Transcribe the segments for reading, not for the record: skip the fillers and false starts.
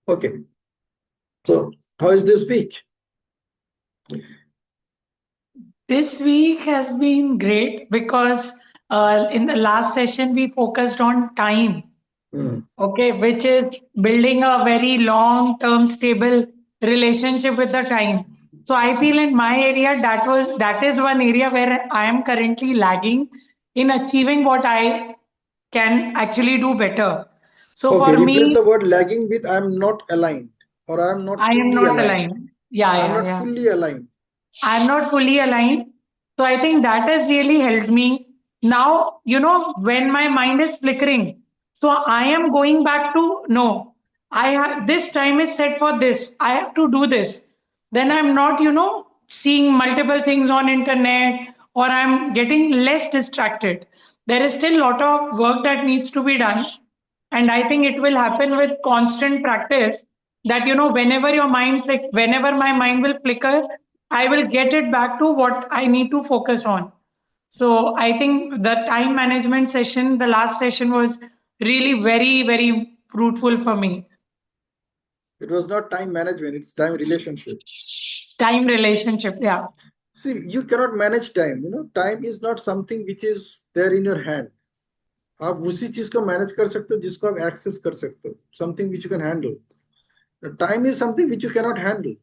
Okay. So how is this week? This week has been great because in the last session we focused on time, okay, which is building a very long-term stable relationship with the time. So I feel in my area that is one area where I am currently lagging in achieving what I can actually do better. So Okay, for replace me, the word lagging with I'm not aligned or I'm not I am fully not aligned. aligned. Yeah, I'm yeah, not yeah. fully aligned. I'm not fully aligned. So I think that has really helped me. Now, when my mind is flickering, so I am going back to no, I have this time is set for this. I have to do this. Then I'm not, seeing multiple things on internet or I'm getting less distracted. There is still a lot of work that needs to be done. And I think it will happen with constant practice that, whenever whenever my mind will flicker, I will get it back to what I need to focus on. So I think the time management session, the last session was really very, very fruitful for me. It was not time management, it's time relationship. Time relationship, yeah. See, you cannot manage time. Time is not something which is there in your hand. आप उसी चीज को manage कर सकते हो जिसको आप access कर सकते हो, something which you can handle. Time is something which you cannot handle.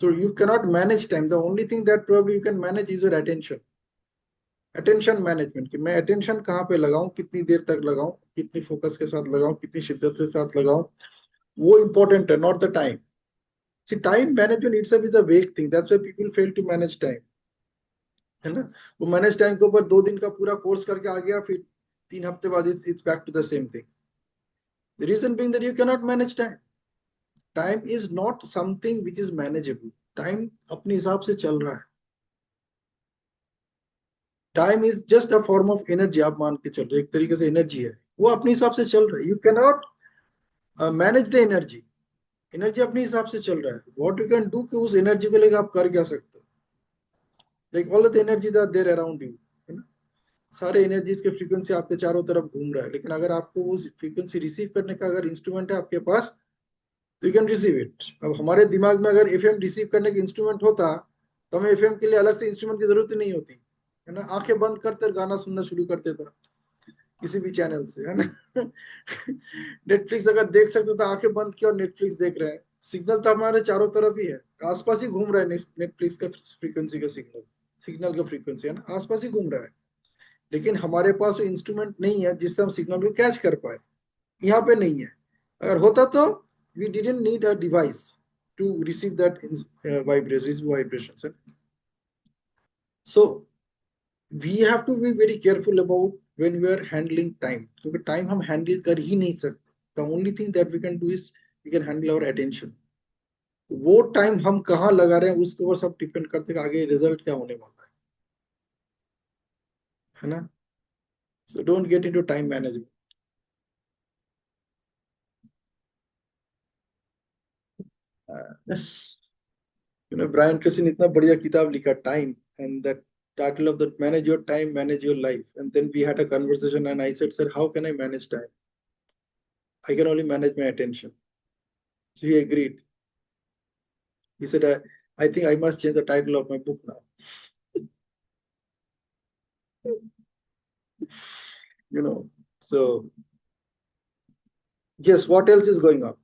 So you cannot manage time. The only thing that probably you can manage is your attention. Attention management कि मैं attention कहाँ पे लगाऊं, कितनी देर तक लगाऊं, कितनी focus के साथ लगाऊं, कितनी शिद्दत के साथ लगाऊं, वो important है, not the time. See, time management itself is a vague thing. That's why people fail to manage time. है ना? वो manage time के ऊपर 2 दिन का पूरा कोर्स करके आ गया, फिर 3 हफ्ते बाद it's back to the same thing. The reason being that you cannot manage time. Time is not something which is manageable. Time अपने हिसाब से चल रहा है. Time is just a form of energy. आप मान के चलो, एक तरीके से energy है, वो अपने हिसाब से चल रहा है. You cannot manage the energy. Energy अपने हिसाब से चल रहा है. What you can do कि उस energy को लेकर आप कर क्या सकते हो? Like all of the energies are there around you. है ना? सारे एनर्जीज के फ्रीक्वेंसी आपके चारों तरफ घूम रहा है, लेकिन अगर आपको वो फ्रीक्वेंसी रिसीव करने का अगर इंस्ट्रूमेंट है आपके पास, तो यू कैन रिसीव इट. अब हमारे दिमाग में अगर एफएम रिसीव करने का इंस्ट्रूमेंट होता, तो हमें एफएम के लिए अलग से इंस्ट्रूमेंट की जरूरत ही नहीं होती, है ना. आंखें बंद करते गाना सुनना शुरू कर देता किसी भी चैनल से, है ना. नेटफ्लिक्स अगर देख सकते तो आंखें बंद की और नेटफ्लिक्स देख रहे हैं. सिग्नल तो हमारे चारों तरफ ही है, आसपास ही घूम रहा है. नेटफ्लिक्स का फ्रीक्वेंसी का सिग्नल का फ्रीक्वेंसी, है ना, आसपास ही घूम रहा है. लेकिन हमारे पास वो इंस्ट्रूमेंट नहीं है जिससे हम सिग्नल को कैच कर पाए. यहाँ पे नहीं है. अगर होता तो we didn't need a device to receive that vibrations. So we have to be very careful about when we are handling time, क्योंकि time हम handle कर ही नहीं सकते. The only thing that we can do is we can handle our attention. वो time हम कहाँ लगा रहे हैं उसके ऊपर सब डिपेंड करते हैं आगे रिजल्ट क्या होने वाला है ना. So don't get into time management. Yes. Brian Tracy ने इतना बढ़िया किताब लिखा, time, and that title of that, manage your time, manage your life. And then we had a conversation and I said, sir, how can I manage time? I can only manage my attention. So he agreed. He said, I think I must change the title of my book now. So yes, what else is going on?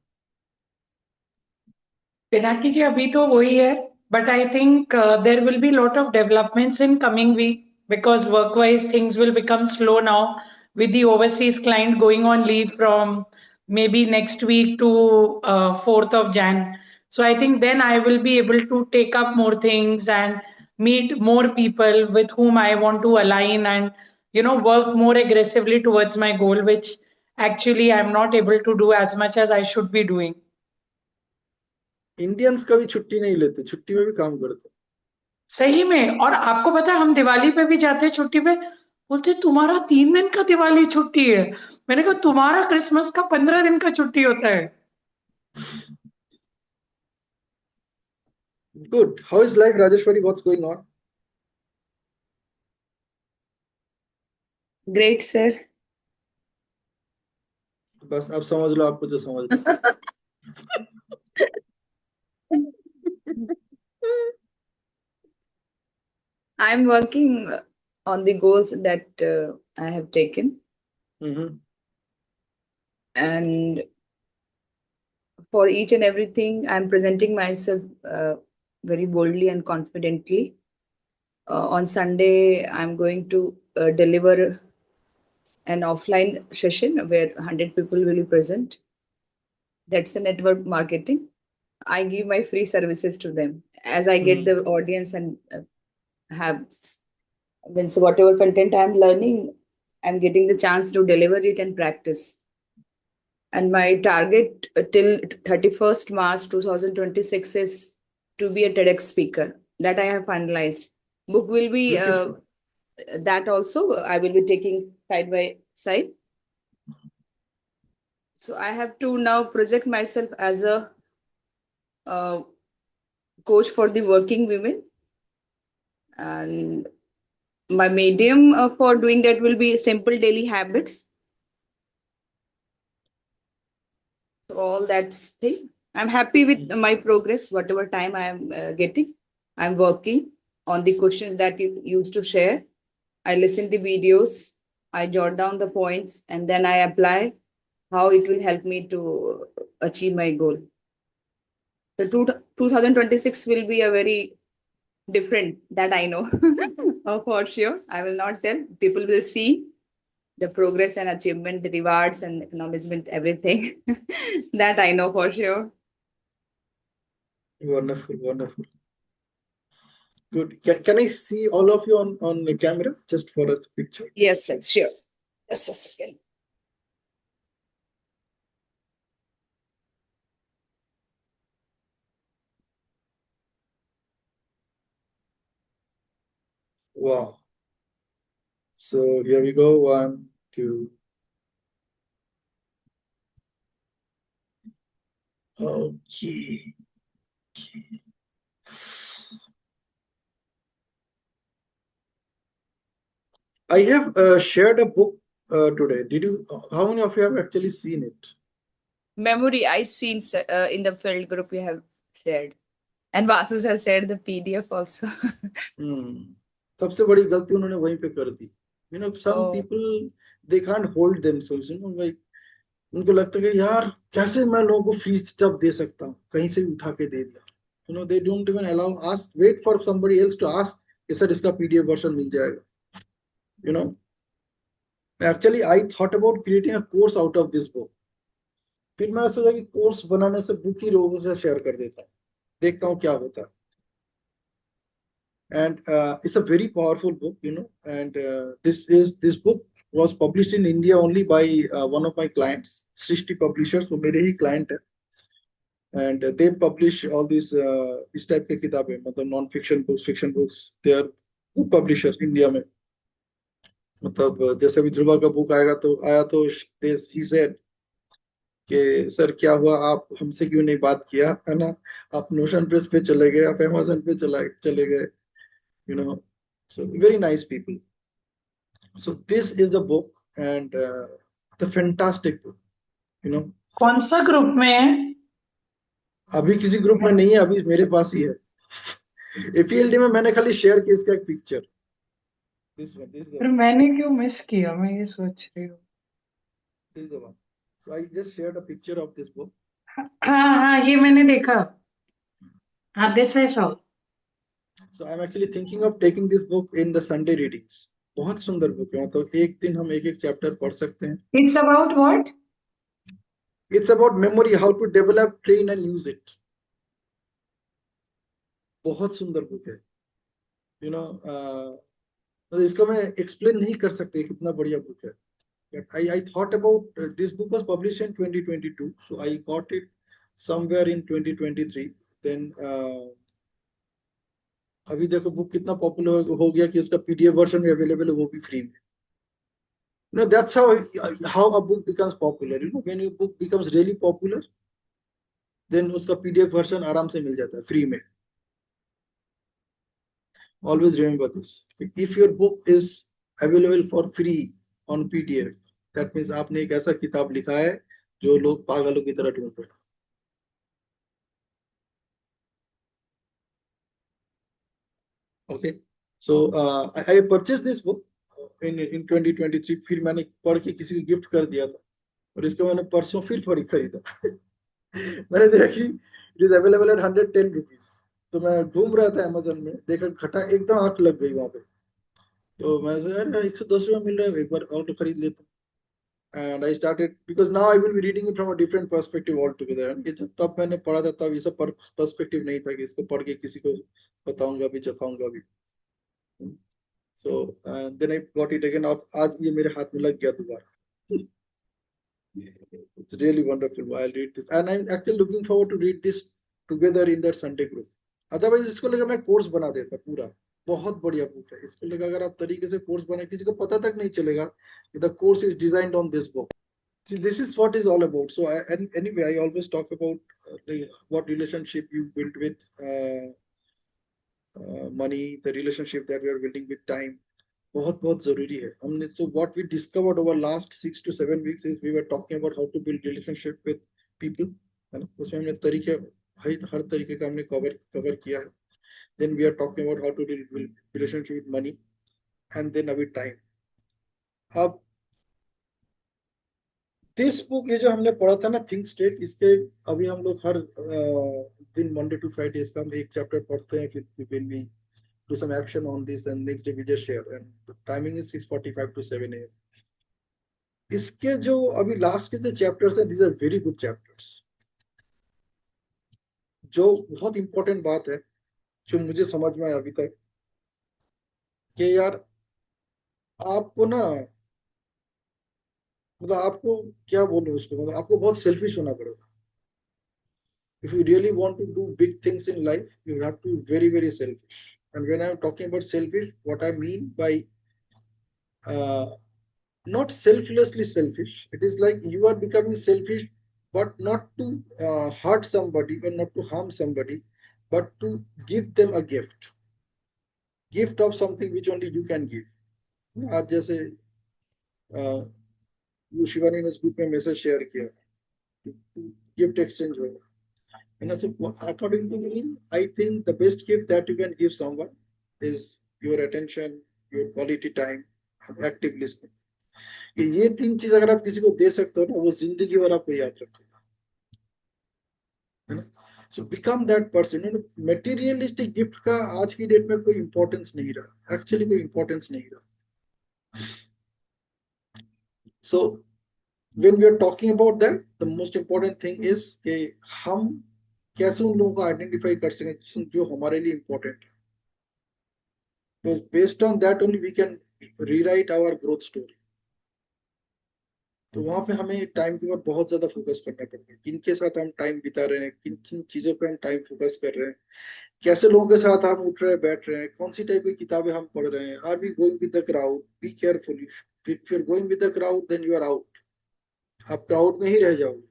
Pinaki ji, abhi to wohi hai, but I think there will be a lot of developments in coming week because work-wise things will become slow now with the overseas client going on leave from maybe next week to 4th of Jan. So I think then I will be able to take up more things and meet more people with whom I want to align and work more aggressively towards my goal, which actually I'm not able to do as much as I should be doing. Indians कभी छुट्टी नहीं लेते, छुट्टी में भी काम करते. सही में. और आपको पता है हम दिवाली पे भी जाते हैं छुट्टी पे, बोलते तुम्हारा 3 दिन का दिवाली छुट्टी है. मैंने कहा तुम्हारा क्रिसमस का 15 दिन का छुट्टी होता है. Good. How is life, Rajeshwari? What's going on? Great, sir. बस अब समझ लो आपको जो समझ लो. I'm working on the goals that I have taken. And for each and everything, I'm presenting myself very boldly and confidently. On Sunday, I'm going to deliver an offline session where 100 people will be present. That's a network marketing. I give my free services to them as I get the audience and have means whatever content I'm learning, I'm getting the chance to deliver it and practice. And my target till 31st March 2026 is to be a TEDx speaker. That I have finalized. Book will be that also I will be taking side by side. So I have to now project myself as a coach for the working women, and my medium for doing that will be simple daily habits. So all that thing, I'm happy with my progress. Whatever time I am getting, I'm working on the questions that you used to share. I listen to videos, I jot down the points, and then I apply how it will help me to achieve my goal. The 2026 will be a very different, that I know. For sure. I will not tell. People will see the progress and achievement, the rewards and acknowledgement, everything. That I know for sure. Wonderful, wonderful. Good. Can I see all of you on the camera just for a picture? Yes, sure. Just a second. Wow. So here we go. 1, 2. Okay. I have shared a book today. Did you? How many of you have actually seen it? Memory, I seen in the field group you have shared, and Vasu has shared the PDF also. सबसे बड़ी गलती उन्होंने वहीं पे कर दी. You know, some people they can't hold themselves. You know, like उनको लगता है कि यार कैसे मैं लोगों को फ्री स्टफ दे सकता हूँ, कहीं से उठा के दे दिया. You know, they don't even allow us wait for somebody else to ask कि सर इसका PDF वर्जन मिल जाएगा. You know, actually I thought about creating a course out of this book. फिर मैंने सोचा कि कोर्स बनाने से बुक ही लोगों से शेयर कर देता हूँ, देखता हूँ क्या होता है. And it's a very powerful book, you know. And this book was published in India only by one of my clients, 𝗓𝗶𝗺 Publishers. वो मेरे ही client है. And they publish all these इस type के किताबें, मतलब non-fiction books, fiction books. They are good publishers India में. मतलब जैसे अभी ध्रुवा का बुक आएगा तो आया तो he said कि सर क्या हुआ, आप हमसे क्यों नहीं बात किया, है ना, आप नोशन प्रेस पे चले गए, आप अमेज़न पे चले गए, you know. So very nice people. So this is a book, and the fantastic book, you know. कौन सा ग्रुप में है? अभी किसी ग्रुप में नहीं है, अभी मेरे पास ही है. एपीएलडी में मैंने खाली शेयर किया इसका एक picture. This one, this is the फिर one. मैंने क्यों मिस किया, मैं ये सोच रही हूँ. This is the one. So I just shared a picture of this book. हाँ, ये मैंने देखा. हाँ, this I saw. So I'm actually thinking of taking this book in the Sunday readings. बहुत सुंदर बुक है, मतलब एक दिन हम एक चैप्टर पढ़ सकते हैं. It's about what? It's about memory, how to develop, train and use it. बहुत सुंदर बुक है, you know. इसको मैं एक्सप्लेन नहीं कर सकते कितना बढ़िया बुक है. But I thought about this book was published in 2022, so I got it somewhere in 2023. Then अभी देखो बुक कितना पॉपुलर हो गया कि उसका पीडीएफ वर्जन भी अवेलेबल है, वो भी फ्री में. You know, that's how a book becomes popular. You know, when your book becomes really popular, then उसका पीडीएफ वर्जन आराम से मिल जाता है फ्री में. Always remember this. If your book is available for free on PDF, that means आपने एक ऐसा किताब लिखा है जो लोग पागलों की तरह ढूंढ रहे हैं. Okay, so I purchased this book in 2023. फिर मैंने पढ़ के किसी को गिफ्ट कर दिया था, और इसको मैंने परसों फिर थोड़ी खरीदा। मैंने देखा कि it is available at 110 rupees. तो मैं घूम रहा था अमेजोन में, देखा घटा, एकदम आंख लग गई वहां पे। तो मैं सोचा, यार 110 रुपये मिल रहा है, एक बार और तो खरीद लेता हूँ। And I started, because now I will be reading it from a different perspective altogether. ये जब तब मैंने पढ़ा था तब ये सब पर्सपेक्टिव नहीं था कि इसको पढ़ के किसी को बताऊंगा भी, चखाऊंगा भी। So then I got it again. अब आज ये मेरे हाथ में लग गया दोबारा। It's really wonderful. I'll read this, and I'm actually looking forward to read this together in that Sunday group. Otherwise इसको लगा मैं कोर्स बना देता पूरा। बहुत बढ़िया बुक है, इसको लगा अगर आप तरीके से कोर्स बनाए, किसी को पता तक नहीं चलेगा कि the course is designed on this book. See, this is what is all about. So anyway, I always talk about what relationship you build with money, the relationship that we are building with time. बहुत बहुत जरूरी है। हमने तो what we discovered over last 6 to 7 weeks is we were talking about how to build relationship with people, है ना? उसमें हमने तरीके, हर तरीके का हमने कवर किया है। Then we are talking about how to build relationship with money, and then with time. अब दिस बुक, ये जो हमने पढ़ा था ना, थिंक स्टेट, इसके अभी हम लोग हर दिन मंडे टू फ्राइडे इसका हम एक चैप्टर पढ़ते हैं, फिर when we do some action on this and next day we just share, and the timing is 6:45 to 7 a.m. इसके जो अभी लास्ट के जो चैप्टर्स हैं, these are very good chapters। जो बहुत इंपॉर्टेंट बात है जो मुझे समझ में आया अभी तक, कि यार आपको ना, मतलब आपको क्या बोलूं उसको, मतलब आपको बहुत सेल्फिश होना पड़ेगा। If you really want to do big things in life, you have to be very, very selfish. And when I'm talking about selfish, what I mean by uh, not selflessly selfish, it is like you are becoming selfish, but not to hurt somebody or not to harm somebody, but to give them a gift of something which only you can give। आज जैसे शिवानी ने उस group में message share किया, gift exchange होगा, and so according to me, I think the best gift that you can give someone is your attention, your quality time, and active listening। ये तीन चीज अगर आप किसी को दे सकते हो ना, वो जिंदगी भर आपको याद रखेगा, है ना? So become that person. Materialistic gift का आज की डेट में कोई इंपॉर्टेंस नहीं रहा, एक्चुअली कोई इंपॉर्टेंस नहीं रहा। सो when we are talking about that, the most important thing is कि हम कैसे उन लोगों को आइडेंटिफाई कर सकें जो हमारे लिए इंपॉर्टेंट है। तो based on that only we can rewrite our growth story. तो वहां पे हमें टाइम के ऊपर बहुत ज्यादा फोकस करना पड़ता है, किन के साथ हम टाइम बिता रहे हैं, किन किन चीजों पे हम टाइम फोकस कर रहे हैं, कैसे लोगों के साथ हम उठ रहे हैं, बैठ रहे हैं, कौन सी टाइप की किताबें हम पढ़ रहे हैं। Are we going with the crowd? Be careful, if you are going with the crowd then you are out. आप क्राउड में ही रह जाओगे।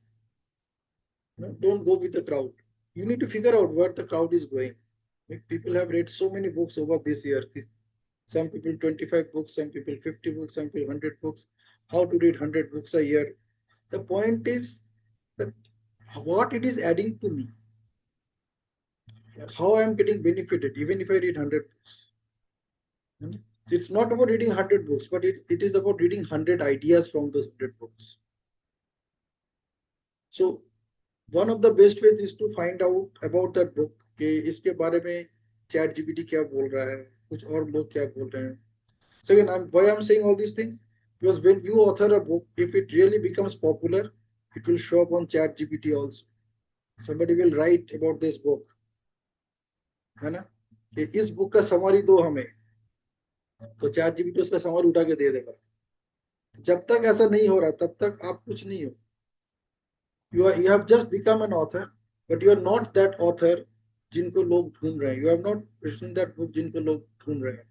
No, don't go with the crowd. You need to figure out where the crowd is going. If people have read so many books over this year, some people 25 books, some people 50 books, some people 100 books. How to read 100 books a year? The point is that what it is adding to me, how I am getting benefited, even if I read 100 books. It's not about reading 100 books, but it is about reading 100 ideas from those 100 books. So one of the best ways is to find out about that book कि इसके बारे में chat GPT क्या बोल रहा है, कुछ और लोग क्या बोल रहे हैं। So again, why I'm saying all these things, because when you author a book, if it really becomes popular, it will show up on chat GPT also। Somebody will write about this book, है ना, कि इस book का summary दो हमें, तो chat GPT उसका summary उठा के दे देगा। जब तक ऐसा नहीं हो रहा तब तक आप कुछ नहीं हो। You have just become an author, but you are not that author जिनको लोग ढूंढ रहे हैं। You have not written that book जिनको लोग ढूंढ रहे हैं।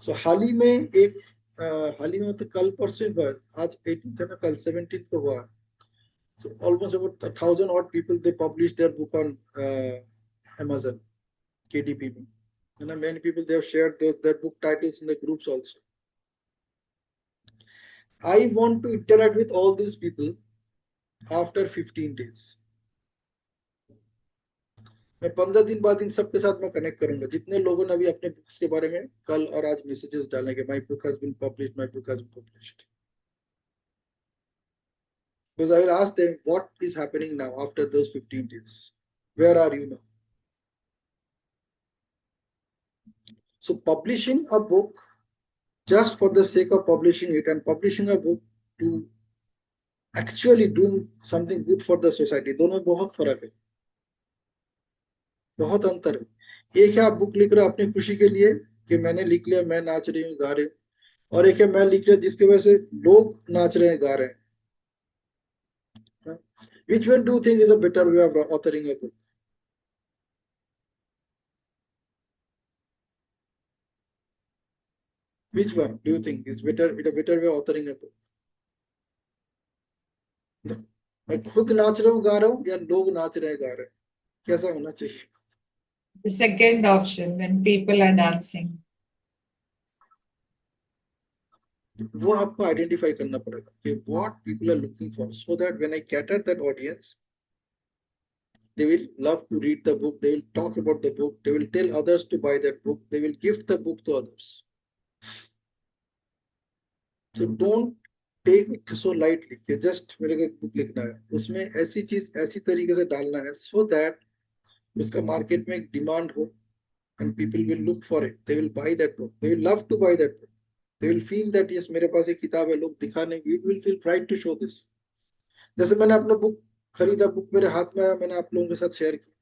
So हाल ही में हाल ही में तो कल परसों हुआ, आज 18th है ना, कल 17th को हुआ। So almost about 1,000 odd people, they published their book on Amazon KDP में, and many people, they have shared their book titles in the groups also। I want to interact with all these people after 15 days। मैं 15 दिन बाद इन सबके साथ मैं connect करूंगा, जितने लोगों ने अभी अपने बुक्स के बारे में कल और आज मैसेजेस डालेंगे, my book has been published, my book has been published, because I will ask them what is happening now after those 15 days, where are you now? So publishing a book just for the sake of publishing it and publishing a book to actually doing something good for the society, दोनों में बहुत फर्क है, बहुत अंतर है। एक है आप बुक लिख रहे हो अपनी खुशी के लिए कि मैंने लिख लिया, मैं नाच रही हूँ, गा रही हूँ, और एक है मैं लिख लिया जिसकी वजह से लोग नाच रहे हैं, गा रहे हैं। Which one do you think is a better way of authoring a book? Which one do you think is better, a better way of authoring a book? मैं खुद नाच रहा हूँ, गा रहा हूँ, या लोग नाच रहे हैं, गा रहे हैं, कैसा होना चाहिए? The second option, when people are dancing. वो आपको आइडेंटिफाई करना पड़ेगा कि what people are looking for, so that when I cater that audience, they will love to read the book, they will talk about the book, they will tell others to buy that book, they will gift the book to others. So don't take it so lightly कि just मेरे को एक book लिखना है, उसमें ऐसी चीज ऐसी तरीके से डालना है so that उसका मार्केट में एक डिमांड हो, and people will look for it, they will buy that book, they will love to buy that book, they will feel that yes मेरे पास एक किताब है, लोग दिखाने, it will feel pride to show this. जैसे मैंने अपना बुक खरीदा, बुक मेरे हाथ में आया, मैंने आप लोगों के साथ शेयर किया,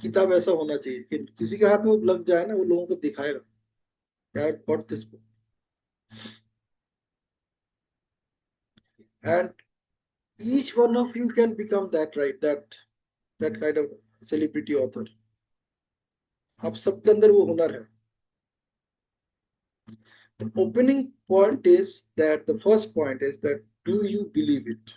किताब ऐसा होना चाहिए कि किसी के हाथ में वो लग जाए ना, वो लोगों को दिखाएगा, I bought this book. And each one of you can become that, right, that kind of celebrity author. आप सबके अंदर वो हुनर है. The opening point is that the first point is that do you believe it?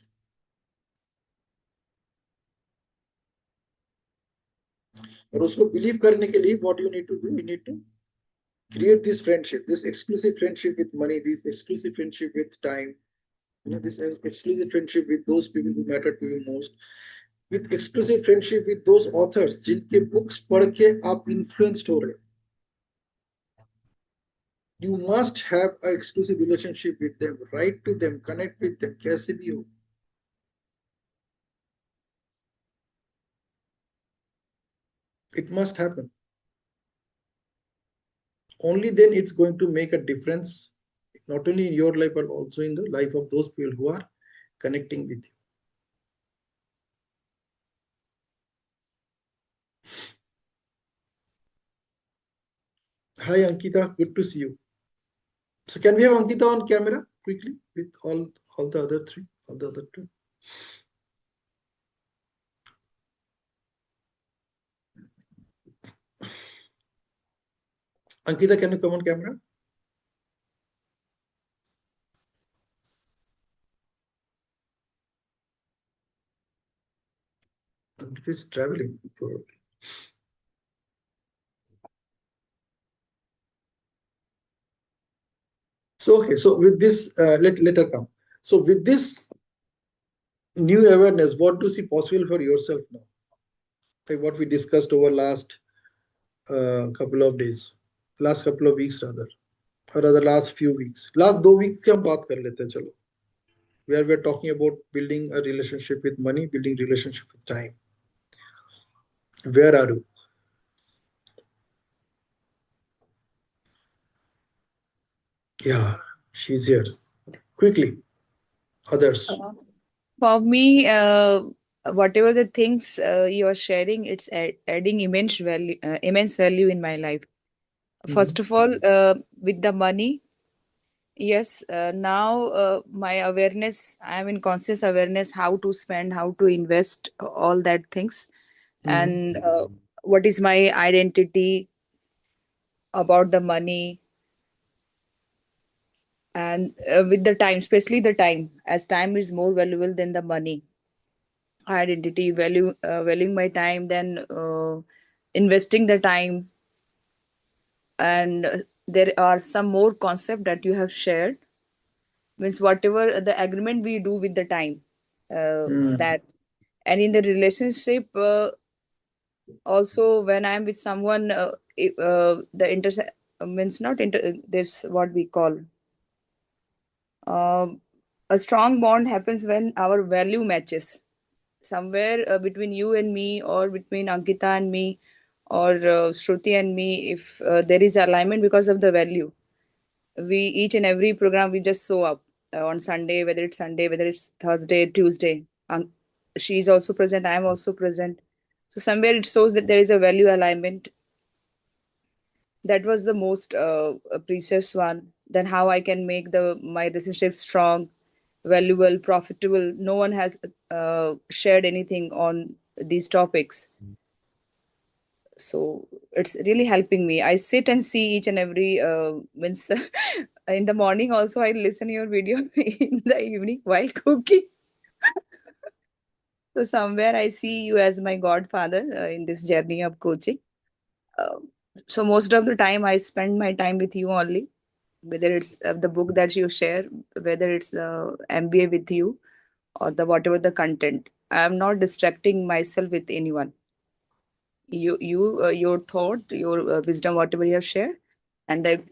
और उसको believe करने के लिए what you need to do, you need to create this friendship, this exclusive friendship with money, this exclusive friendship with time, this exclusive friendship with those people who matter to you most, with exclusive friendship with those authors जिनके books पढ़ के आप influenced हो रहे हो. You must have an exclusive relationship with them, write to them, connect with them, कैसे भी हो. It must happen. Only then it's going to make a difference, not only in your life, but also in the life of those people who are connecting with you. Hi, Ankita, good to see you. So can we have Ankita on camera quickly with all the other three, all the other two? Ankita, can you come on camera? Ankita is traveling probably. So okay, so with this, let her come. So with this new awareness, what do you see possible for yourself now? Like what we discussed over last couple of days, last couple of weeks rather, or rather last few weeks. Last 2 weeks की हम बात कर लेते हैं चलो. Where we are talking about building a relationship with money, building relationship with time. Where are you? Yeah, she's here. Quickly, others. For me, whatever the things you are sharing, it's adding immense value in my life. First of all, with the money, yes, now my awareness, I am in conscious awareness how to spend, how to invest, all that things, and what is my identity about the money, and with the time, especially the time, as time is more valuable than the money. Identity, valuing my time, then investing the time, and there are some more concept that you have shared, means whatever the agreement we do with the time, that, and in the relationship, Also, when I'm with someone, the inter means not inter this what we call a strong bond happens when our value matches somewhere between you and me, or between Ankita and me, or Shruti and me. If there is alignment because of the value, we each and every program we just show up on Sunday, whether it's Thursday, Tuesday. She is also present, I am also present. So somewhere it shows that there is a value alignment. That was the most precious one. Then how I can make the my relationship strong, valuable, profitable. No one has shared anything on these topics, so it's really helping me. I sit and see each and every means in the morning also I listen your video in the evening while cooking. So somewhere I see you as my godfather in this journey of coaching. uh, so most of the time I spend my time with you only, whether it's the book that you share, whether it's the MBA with you, or the whatever the content. I am not distracting myself with anyone. Your thought, your wisdom, whatever you have shared, and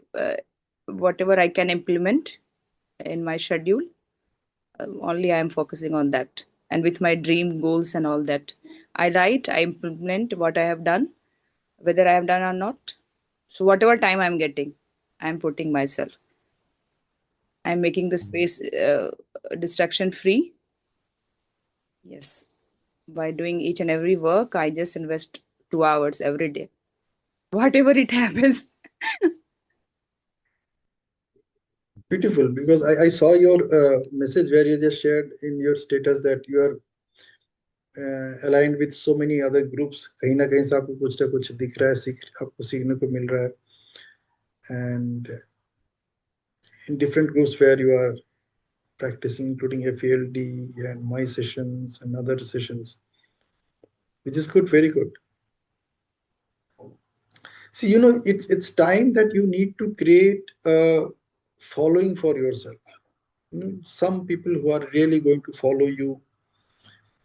whatever I can implement in my schedule, only I am focusing on that. And with my dream goals and all that, I write, I implement what I have done, whether I have done or not. So whatever time I'm getting, I'm putting myself. I'm making the space distraction free. Yes, by doing each and every work, I just invest 2 hours every day. Whatever it happens. Beautiful, because I saw your message where you just shared in your status that you are aligned with so many other groups. कहीं ना कहीं से आपको कुछ ना कुछ दिख रहा है, आपको सीखने को मिल रहा है, and in different groups where you are practicing, including FALD and my sessions and other sessions, which is good, very good. See, it's time that you need to create a following for yourself. Some people who are really going to follow you,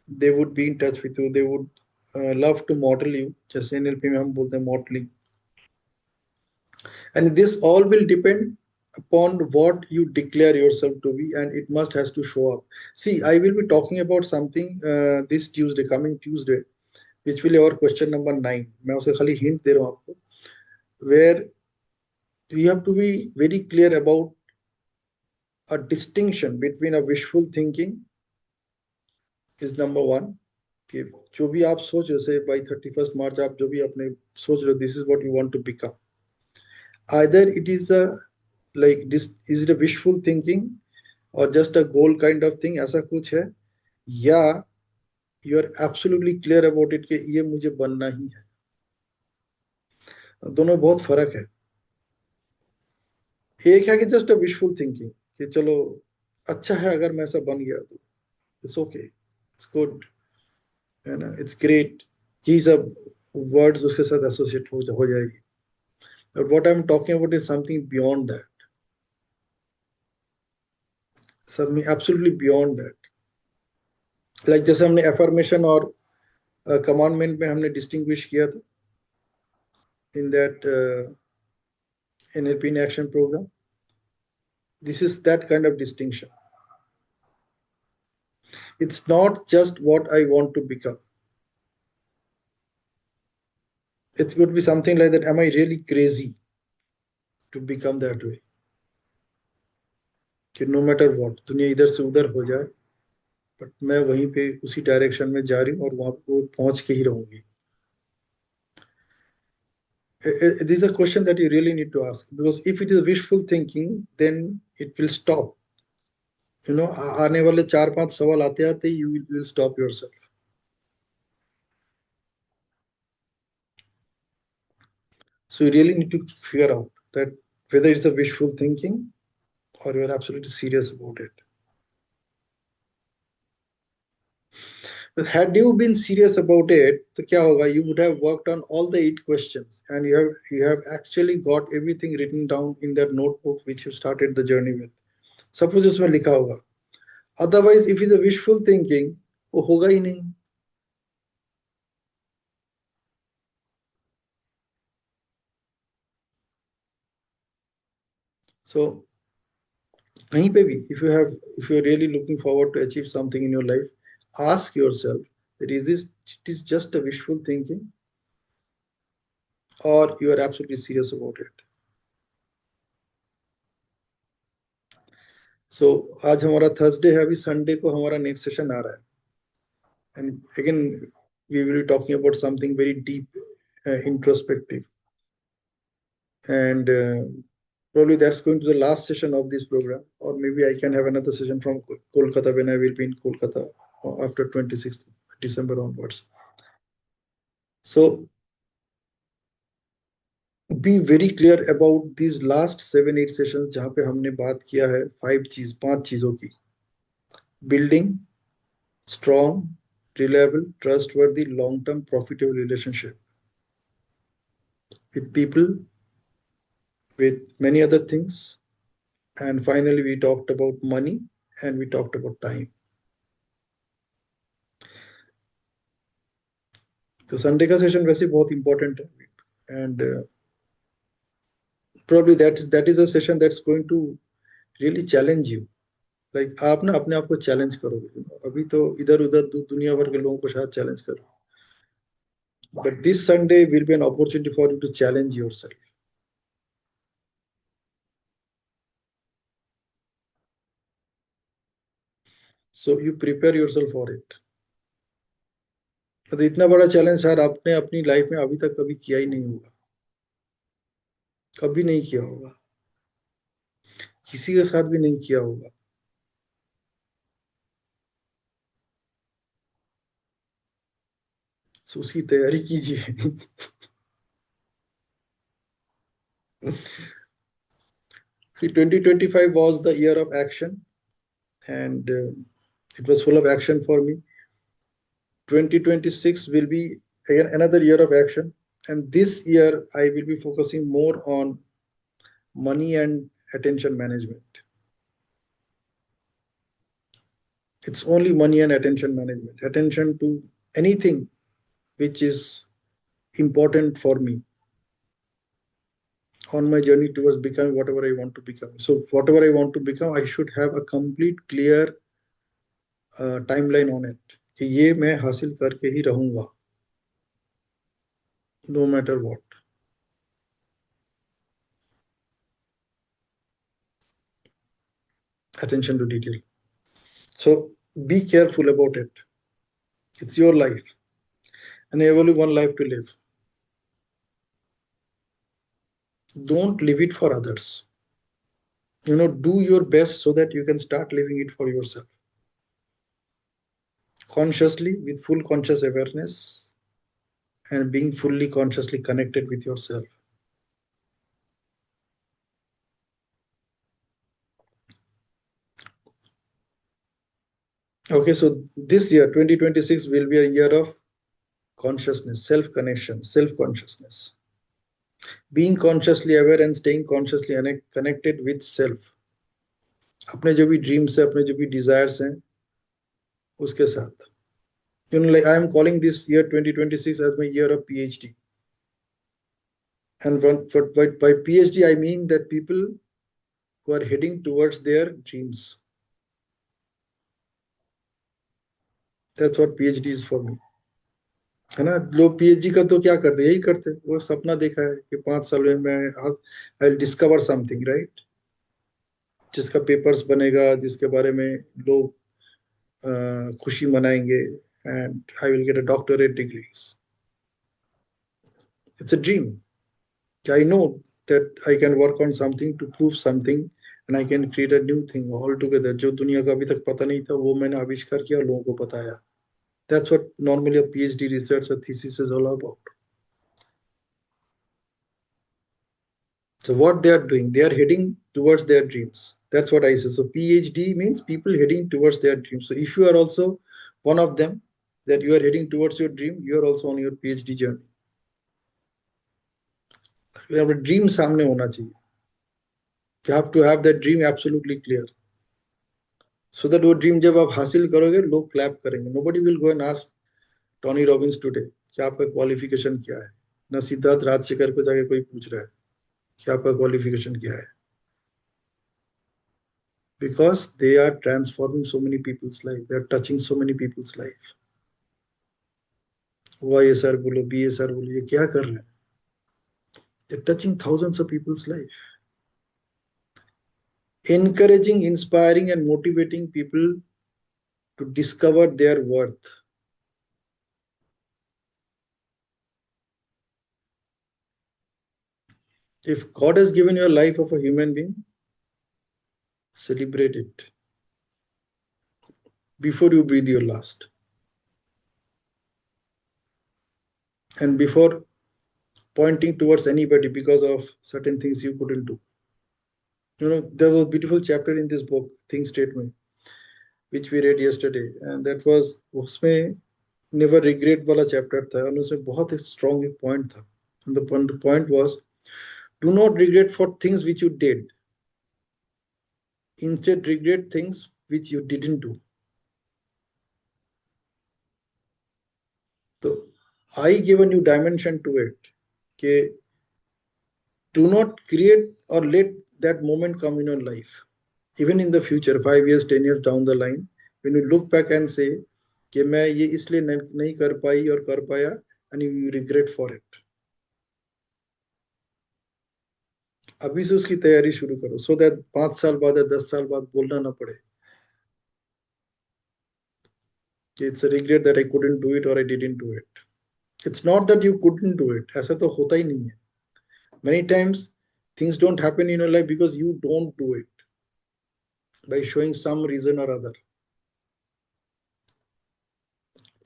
they would be in touch with you, they would love to model you. जैसे NLP में हम बोलते हैं modeling. And this all will depend upon what you declare yourself to be, and it must has to show up. See, I will be talking about something this Tuesday, coming Tuesday, which will be our question number 9. मैं उसे खाली hint दे रहा हूँ आपको, where you have to be very clear about a distinction between a wishful thinking is number one. कि जो भी आप सोच रहे हो, by 31st March आप जो भी अपने सोच रहे हो, this is what you want to become. Either it is a like this, is it a wishful thinking or just a goal kind of thing, ऐसा कुछ है, या you are absolutely clear about it कि ये मुझे बनना ही है. दोनों बहुत फर्क है. एक है कि जस्ट अ विशफुल थिंकिंग कि चलो अच्छा है अगर मैं ऐसा बन गया तो इट्स ओके, इट्स गुड, है ना, इट्स ग्रेट, ये सब वर्ड्स उसके साथ एसोसिएट हो जाएगी. But what I am talking about is something beyond that, something absolutely beyond that. Like जैसे हमने एफर्मेशन और कमांडमेंट में हमने डिस्टिंग्विश किया था in that NLP in action program. This is that kind of distinction. It's not just what I want to become. It could be something like that. Am I really crazy to become that way? कि no matter what, दुनिया इधर से उधर हो जाए, but मैं वहीं पे उसी डायरेक्शन में जा रही हूँ और वहां पे पहुंच के ही रहूंगी. This is a question that you really need to ask, because if it is wishful thinking, then it will stop. आने वाले 4-5 सवाल आते आते you will stop yourself. So you really need to figure out that whether it's a wishful thinking or you're absolutely serious about it. But had you been serious about it, तो क्या होगा? You would have worked on all the 8 questions, and you have actually got everything written down in that notebook which you started the journey with. सब कुछ उसमें लिखा होगा. Otherwise, if it's a wishful thinking, वो होगा ही नहीं. So कहीं पे भी, if you are really looking forward to achieve something in your life, ask yourself that it is just a wishful thinking or you are absolutely serious about it. So आज हमारा Thursday है, अभी Sunday को हमारा next session आ रहा है, and again we will be talking about something very deep, introspective, and probably that's going to be the last session of this program, or maybe I can have another session from Kolkata when I will be in Kolkata after 26th December onwards. So be very clear about these last 7-8 sessions जहाँ पे हमने बात किया है 5 चीजों की: building strong, reliable, trustworthy, long-term, profitable relationship with people, with many other things, and finally we talked about money and we talked about time. तो Sunday का सेशन वैसे बहुत इंपॉर्टेंट है, and probably that is a session that's going to really challenge you. Like आप ना अपने आप को चैलेंज करोगे, अभी तो इधर उधर दुनिया भर के लोगों को शायद चैलेंज करो, but this Sunday will be an opportunity for you to challenge yourself. So you prepare yourself for it. तो इतना बड़ा चैलेंज सर आपने अपनी लाइफ में अभी तक कभी किया ही नहीं होगा, कभी नहीं किया होगा, किसी के साथ भी नहीं किया होगा. So उसकी तैयारी कीजिए. See, 2025 was the year of action, and it was full of action for me. 2026 will be again another year of action, and this year I will be focusing more on money and attention management. It's only money and attention management, attention to anything which is important for me on my journey towards becoming whatever I want to become. So whatever I want to become, I should have a complete clear timeline on it कि ये मैं हासिल करके ही रहूंगा, no matter what. Attention to detail. So be careful about it. It's your life, and you have only one life to live. Don't live it for others. Do your best so that you can start living it for yourself. Consciously, with full conscious awareness, and being fully consciously connected with yourself. Okay, so this year, 2026, will be a year of consciousness, self-connection, self-consciousness. Being consciously aware and staying consciously connected with self. अपने जो भी dreams है, अपने जो भी desires हैं, उसके साथ. Like I am calling this year 2026 as my year of PhD. And by PhD, I mean that people who are heading towards their dreams. That's what PhD is for me. है ना, लोग PhD का तो क्या करते, यही करते, वो सपना देखा है कि 5 साल में मैं I will discover something, right, जिसका पेपर्स बनेगा, जिसके बारे में लोग खुशी मनाएंगे, and I will get a doctorate degree. It's a dream. I know that I can work on something to prove something, and I can create a new thing altogether. जो दुनिया का अभी तक पता नहीं था, वो मैंने आविष्कार किया और लोगों को बताया. That's what normally a PhD research or thesis is all about. So what they are doing, they are heading towards their dreams. That's what I say. So PhD means people heading towards their dreams. So if you are also one of them, that you are heading towards your dream, you are also on your PhD journey. You have a dream सामने होना चाहिए. You have to have that dream absolutely clear. So that वो dream जब आप हासिल करोगे, लोग clap करेंगे. Nobody will go and ask Tony Robbins today कि आपका qualification क्या है. ना सिद्धार्थ राजशेखर को जाके कोई पूछ रहा है कि आपका qualification क्या है. Because they are transforming so many people's life. They are touching so many people's life. 𝗬𝗂𝗿𝗄𝗏 𝗬𝗂𝗍𝗏 ये क्या कर रहे हैं? They're touching thousands of people's life. Encouraging, inspiring, and motivating people to discover their worth. If God has given you a life of a human being, celebrate it before you breathe your last. And before pointing towards anybody because of certain things you couldn't do. You know, there was a beautiful chapter in this book, 𝗬𝗪, which we read yesterday, and that was उसमें never regret वाला chapter था, और उसमें बहुत strong point था. And the point was, do not regret for things which you did. Instead, regret things which you didn't do. So I give a new dimension to it. Okay, do not create or let that moment come in your life. Even in the future, 5 years, 10 years down the line, when you look back and say कि मैं ये इसलिए नहीं कर पाई और कर पाया, and you regret for it. अभी से उसकी तैयारी शुरू करो, so that 5 साल बाद या 10 साल बाद बोलना ना पड़े. It's a regret that I couldn't do it or I didn't do it. It's not that you couldn't do it. ऐसा तो होता ही नहीं है. Many times things don't happen in your life because you don't do it by showing some reason or other.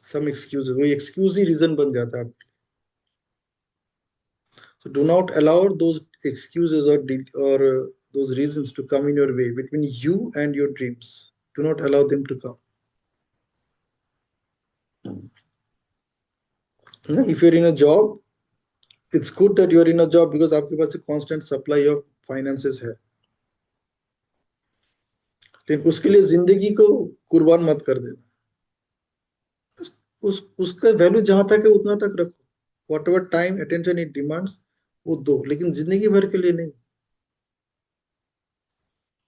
Some excuse, वो excuse ही reason बन जाता है. So do not allow those excuses or those reasons to come in your way between you and your dreams. Do not allow them to come. If you're in a job, it's good that you're in a job because आपके पास a constant supply of finances है. लेकिन उसके लिए जिंदगी को कुर्बान मत कर देना. उसका वैल्यू जहां तक है उतना तक रखो. Whatever time, attention it demands, वो दो, लेकिन जिंदगी भर के लिए नहीं.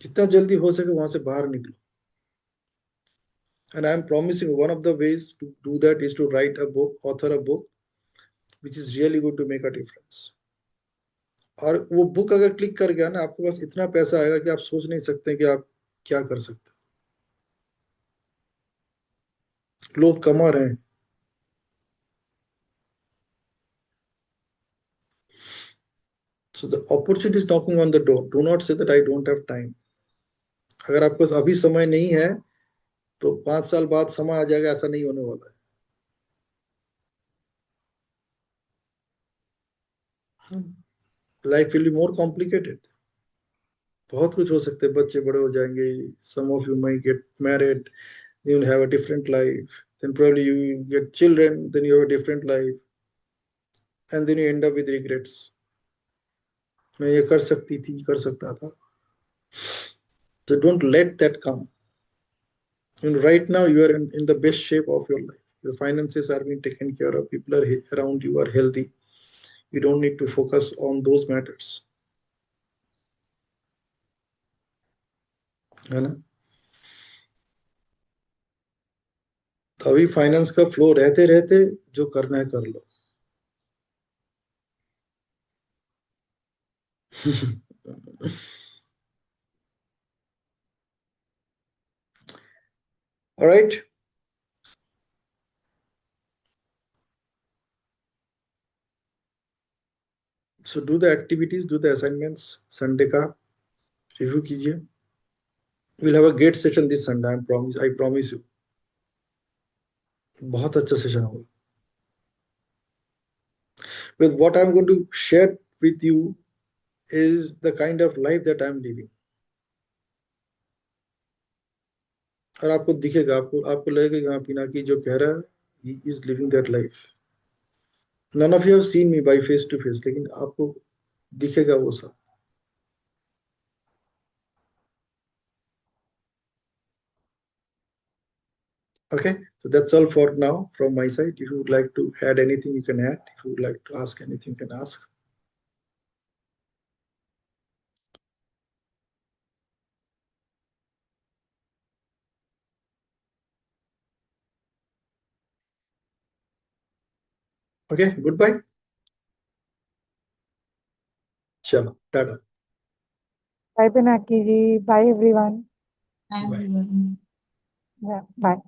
जितना जल्दी हो सके वहां से बाहर निकलो. And I'm promising one of the ways to do that is to write a book, author a book, which is really going to make a difference. और वो बुक अगर क्लिक कर गया ना, आपके पास इतना पैसा आएगा कि आप सोच नहीं सकते कि आप क्या कर सकते. लोग कमा रहे हैं. So the opportunity is knocking on the door. Do not say that I don't have time. अगर आपके पास अभी समय नहीं है तो 5 साल बाद समय आ जाएगा, ऐसा नहीं होने वाला है. Life will be more complicated. बहुत कुछ हो सकते हैं. बच्चे बड़े हो जाएंगे. Some of you might get married. You will have a different life. Then probably you get children. Then you have a different life. And then you end up with regrets. मैं ये कर सकती थी, कर सकता था. So don't let that come. And right now you are in the best shape of your life. Your finances are being taken care of. People are around you are healthy. You don't need to focus on those matters. है ना? तो अभी finance का flow रहते रहते जो करना है कर लो. All right. So do the activities, do the assignments. Sunday का review कीजिए. We'll have a great session this Sunday. I promise you. बहुत अच्छा सेशन होगा. With what I'm going to share with you is the kind of life that I'm living. और आपको दिखेगा, आपको लगेगा हाँ पिनाकी जो कह रहा है, he is living that life. None of you have seen me by face to face, लेकिन आपको दिखेगा वो सब. Okay, so that's all for now from my side. If you would like to add anything, you can add. If you would like to ask anything, you can ask. Okay, goodbye. Chalo, tata. Bye, Pinaki ji. Bye, everyone. And Bye. Yeah, bye.